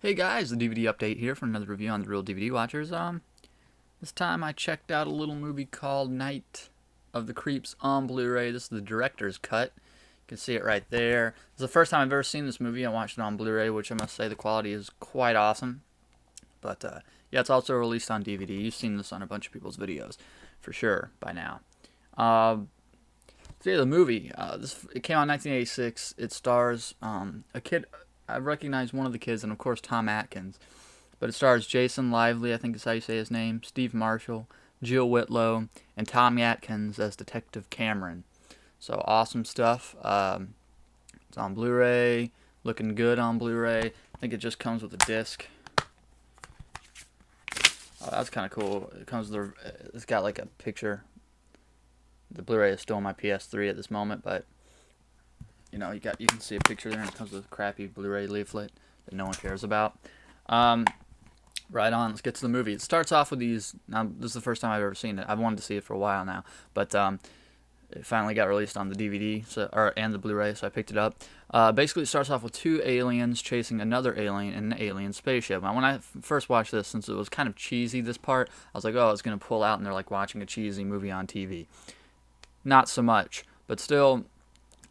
Hey guys, the DVD update here for another review on the Real DVD Watchers. This time I checked out a little movie called Night of the Creeps on Blu-ray. This is the director's cut. You can see it right there. This is the first time I've ever seen this movie. I watched it on Blu-ray, which I must say the quality is quite awesome. But yeah, it's also released on DVD. You've seen this on a bunch of people's videos for sure by now. So yeah, the movie. It came out in 1986. It stars a kid. I recognize one of the kids, and of course Tom Atkins. But it stars Jason Lively, I think is how you say his name, Steve Marshall, Jill Whitlow, and Tommy Atkins as Detective Cameron. So awesome stuff. It's on Blu-ray, looking good on Blu-ray. I think it just comes with a disc. Oh, that's kind of cool. It comes with it's got like a picture. The Blu-ray is still on my PS3 at this moment, but you know, you can see a picture there, and it comes with a crappy Blu-ray leaflet that no one cares about. Right on, let's get to the movie. It starts off with these. Now, this is the first time I've ever seen it. I've wanted to see it for a while now, but it finally got released on the DVD and the Blu-ray, so I picked it up. Basically, it starts off with two aliens chasing another alien in an alien spaceship. Now, when I first watched this, since it was kind of cheesy, this part, I was like, oh, it's going to pull out, and they're like watching a cheesy movie on TV. Not so much, but still.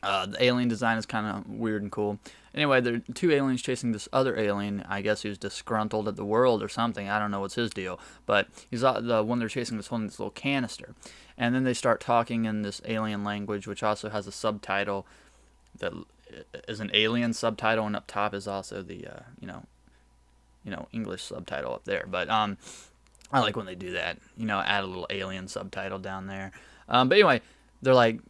The alien design is kind of weird and cool. Anyway, there are two aliens chasing this other alien. I guess who's disgruntled at the world or something. I don't know what's his deal. But he's the one they're chasing is holding this little canister. And then they start talking in this alien language, which also has a subtitle that is an alien subtitle, and up top is also the English subtitle up there. But I like when they do that. Add a little alien subtitle down there. But anyway. They're like,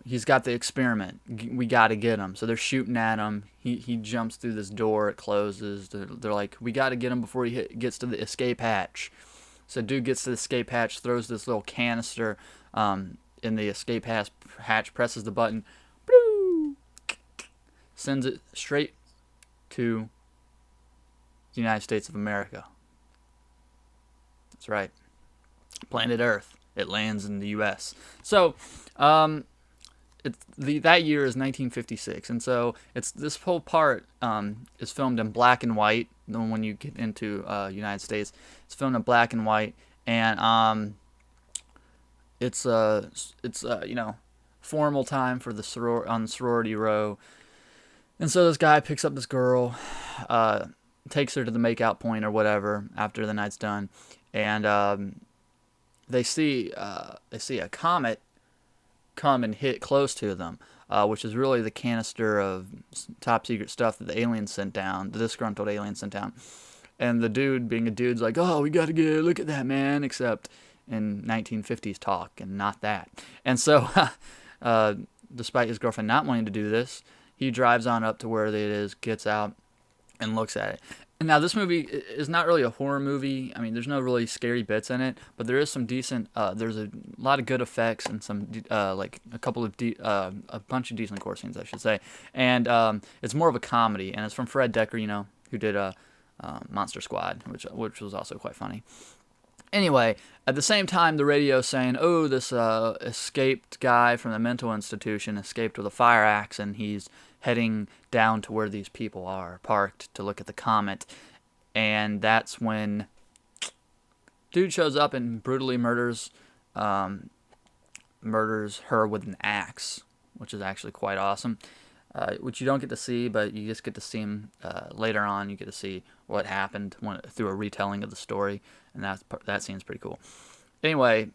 he's got the experiment. We got to get him. So they're shooting at him. He jumps through this door. It closes. They're like, we got to get him before he gets to the escape hatch. So dude gets to the escape hatch, throws this little canister in the escape hatch, presses the button, sends it straight to the United States of America. That's right. Planet Earth. It lands in the U.S. So, that year is 1956, and so this whole part is filmed in black and white. Then when you get into United States, it's filmed in black and white, and it's formal time for the on the sorority row, and so this guy picks up this girl, takes her to the makeout point or whatever after the night's done, and they see a comet come and hit close to them, which is really the canister of top secret stuff that the alien sent down, the disgruntled alien sent down. And the dude, being a dude's like, oh, we gotta look at that, man, except in 1950s talk and not that. And so, despite his girlfriend not wanting to do this, he drives on up to where it is, gets out, and looks at it. Now, this movie is not really a horror movie. I mean, there's no really scary bits in it, but there is some decent, there's a lot of good effects and some, like a bunch of decent gore scenes, I should say. And it's more of a comedy, and it's from Fred Decker, who did Monster Squad, which was also quite funny. Anyway, at the same time, the radio's saying, oh, this escaped guy from the mental institution escaped with a fire axe, and he's heading down to where these people are parked to look at the comet. And that's when dude shows up and brutally murders her with an axe, which is actually quite awesome. Which you don't get to see, but you just get to see him later on. You get to see what happened through a retelling of the story, and that scene's pretty cool. Anyway,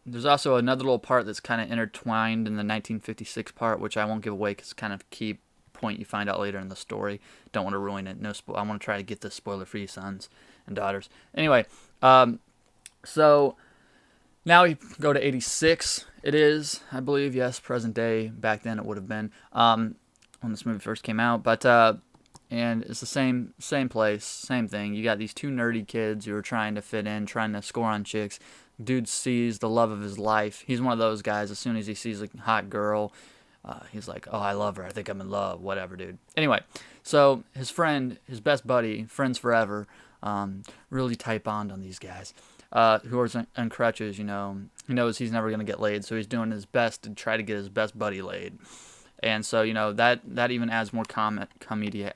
there's also another little part that's kind of intertwined in the 1956 part, which I won't give away because it's kind of a key point you find out later in the story. Don't want to ruin it. I want to try to get this spoiler-free, sons and daughters. Anyway, so now we go to 86. It is, I believe, yes, present day. Back then it would have been when this movie first came out. But and it's the same place, same thing. You got these two nerdy kids who are trying to fit in, trying to score on chicks. Dude sees the love of his life. He's one of those guys, as soon as he sees a hot girl, he's like, oh, I love her. I think I'm in love. Whatever, dude. Anyway, so his friend, his best buddy, friends forever, really tight bond on these guys. Who are on crutches, He knows he's never going to get laid, so he's doing his best to try to get his best buddy laid. And so, that even adds more commedia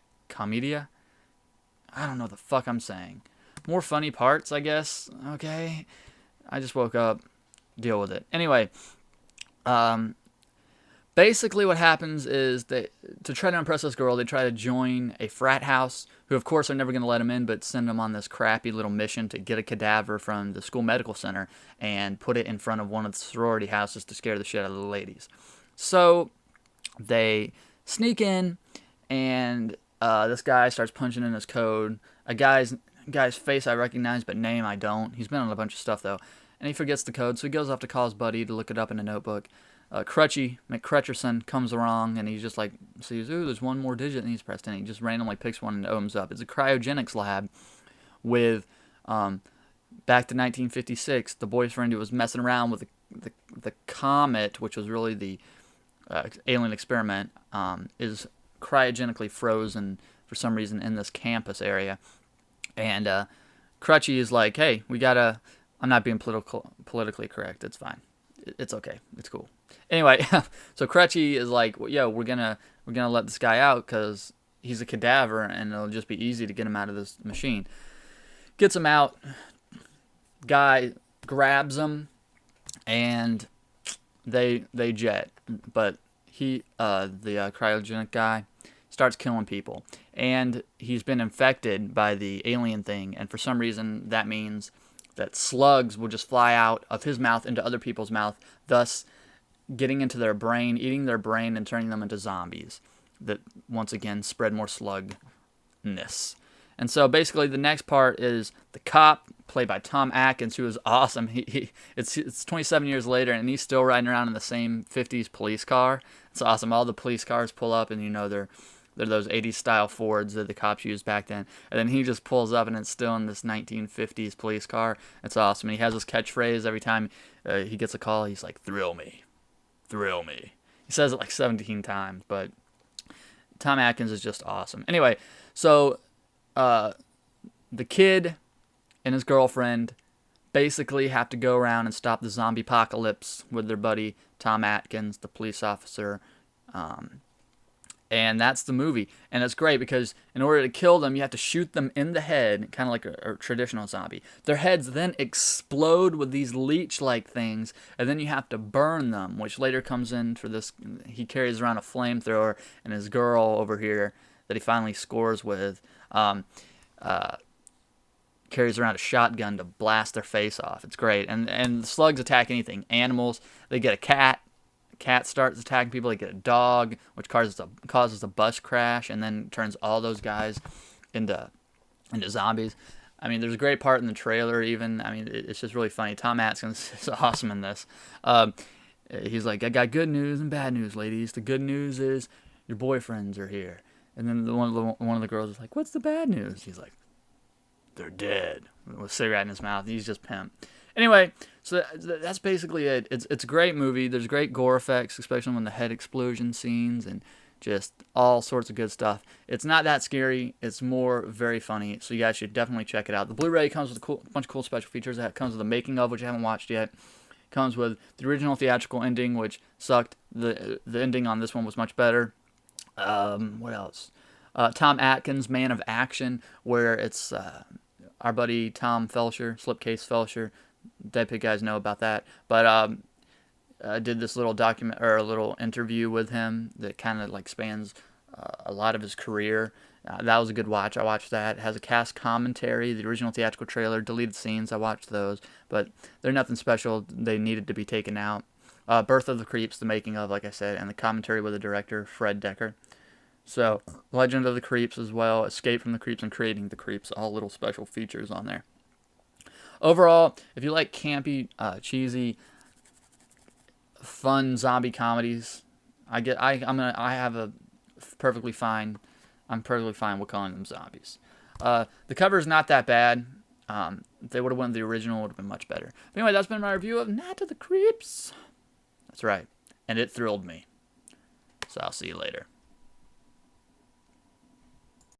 I don't know the fuck I'm saying. More funny parts, I guess. Okay. I just woke up. Deal with it. Anyway, basically what happens is that to try to impress this girl, they try to join a frat house, who of course are never going to let him in, but send him on this crappy little mission to get a cadaver from the school medical center and put it in front of one of the sorority houses to scare the shit out of the ladies. So they sneak in, and this guy starts punching in his code. A guy's face I recognize, but name I don't. He's been on a bunch of stuff though, and he forgets the code, so he goes off to call his buddy to look it up in a notebook. McCrutcherson comes along, and he's just like, sees, ooh, there's one more digit, and he's pressed in. He just randomly picks one and opens up. It's a cryogenics lab with, back to 1956, the boyfriend who was messing around with the comet, which was really the alien experiment, is cryogenically frozen for some reason in this campus area. And Crutchy is like, hey, we gotta, I'm not being politically correct, it's fine. It's okay, it's cool. Anyway, so Crutchy is like, well, yo, we're gonna let this guy out because he's a cadaver, and it'll just be easy to get him out of this machine. Gets him out. Guy grabs him, and they jet. But he, the cryogenic guy, starts killing people, and he's been infected by the alien thing, and for some reason that means that slugs will just fly out of his mouth into other people's mouth, thus getting into their brain, eating their brain, and turning them into zombies that, once again, spread more slugness. And so basically the next part is the cop, played by Tom Atkins, who is awesome. It's 27 years later, and he's still riding around in the same 50s police car. It's awesome. All the police cars pull up, and they're those 80s style Fords that the cops used back then. And then he just pulls up, and it's still in this 1950s police car. It's awesome. And he has this catchphrase every time he gets a call. He's like, thrill me. Thrill me. He says it like 17 times, but Tom Atkins is just awesome. Anyway, so the kid and his girlfriend basically have to go around and stop the zombie apocalypse with their buddy Tom Atkins, the police officer. And that's the movie. And it's great because in order to kill them, you have to shoot them in the head, kind of like a traditional zombie. Their heads then explode with these leech-like things, and then you have to burn them, which later comes in for this. He carries around a flamethrower, and his girl over here that he finally scores with carries around a shotgun to blast their face off. It's great. And the slugs attack anything. Animals, they get a cat. Cat starts attacking people. They get a dog, which causes a bus crash, and then turns all those guys into zombies. I mean, there's a great part in the trailer. Even, I mean, it's just really funny. Tom Atkins is awesome in this. He's like, I got good news and bad news, ladies. The good news is your boyfriends are here, and then one of the girls is like, what's the bad news? He's like, they're dead, with a cigarette in his mouth. He's just pimp. Anyway, so that's basically it. It's a great movie. There's great gore effects, especially when the head explosion scenes and just all sorts of good stuff. It's not that scary. It's more very funny. So you guys should definitely check it out. The Blu-ray comes with a bunch of cool special features. That comes with the making of, which I haven't watched yet. Comes with the original theatrical ending, which sucked. The ending on this one was much better. What else? Tom Atkins, Man of Action, where it's our buddy Tom Felcher, Slipcase Felcher. Dead Pig guys know about that, but I did this little document or a little interview with him that kind of like spans a lot of his career. That was a good watch. I watched that. It has a cast commentary, the original theatrical trailer, deleted scenes. I watched those, but they're nothing special. They needed to be taken out. Birth of the Creeps, the making of, like I said, and the commentary with the director Fred Decker. So Legend of the Creeps as well, Escape from the Creeps and Creating the Creeps, all little special features on there. Overall, if you like campy, cheesy, fun zombie comedies, I'm perfectly fine with calling them zombies. The cover is not that bad. If they would have went with the original, it would have been much better. But anyway, that's been my review of Night of the Creeps. That's right, and it thrilled me. So I'll see you later.